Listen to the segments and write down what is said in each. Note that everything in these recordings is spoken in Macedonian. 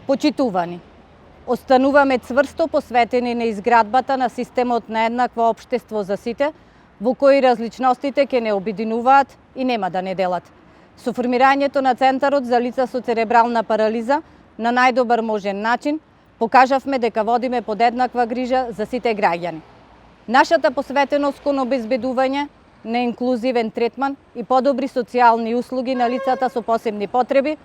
Почитувани, остануваме цврсто посветени на изградбата на системот на еднакво општество за сите, во кој различностите ќе не обединуваат и нема да не делат. Со формирањето на Центарот за лица со церебрална парализа на најдобар можен начин покажавме дека водиме подеднаква грижа за сите граѓани. Нашата посветеност кон обезбедување на инклузивен третман и подобри социјални услуги на лицата со посебни потреби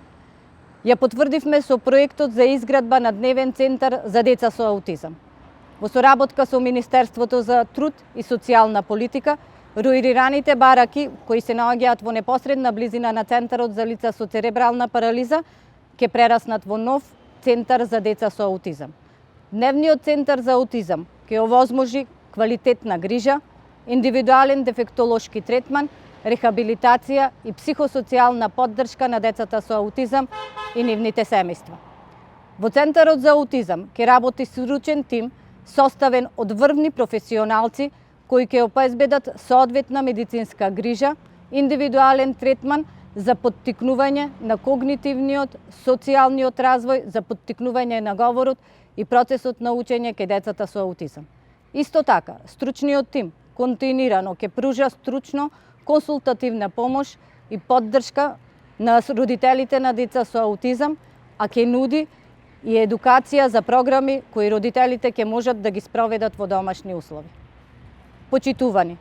ја потврдивме со проектот за изградба на дневен центар за деца со аутизам. Во соработка со Министерството за труд и социјална политика, руинираните бараки кои се наоѓаат во непосредна близина на Центарот за лица со церебрална парализа ќе прераснат во нов центар за деца со аутизам. Дневниот центар за аутизам ќе овозможи квалитетна грижа, индивидуален дефектолошки третман, рехабилитација и психосоцијална поддршка на децата со аутизам и нивните семејства. Во Центарот за аутизам ќе работи сручен тим составен од врвни професионалци кои ќе обезбедат соодветна медицинска грижа, индивидуален третман за поттикнување на когнитивниот, социјалниот развој, за поттикнување на говорот и процесот на учење кај децата со аутизам. Исто така, стручниот тим континуирано ќе пружа стручно консултативна помош и поддршка на родителите на деца со аутизам, а ќе нуди и едукација за програми кои родителите ќе можат да ги спроведат во домашни услови. Почитувани,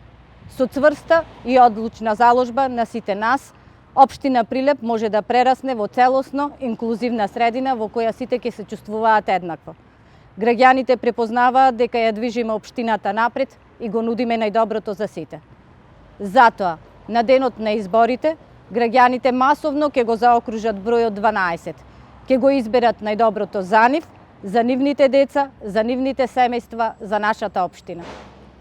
со цврста и одлучна заложба на сите нас, Општина Прилеп може да прерасне во целосно инклузивна средина во која сите ќе се чувствуваат еднакво. Граѓаните препознаваат дека ја движиме општината напред и го нудиме најдоброто за сите. Затоа, на денот на изборите, граѓаните масовно ќе го заокружат бројот 12. Ќе го изберат најдоброто за нив, за нивните деца, за нивните семејства, за нашата општина.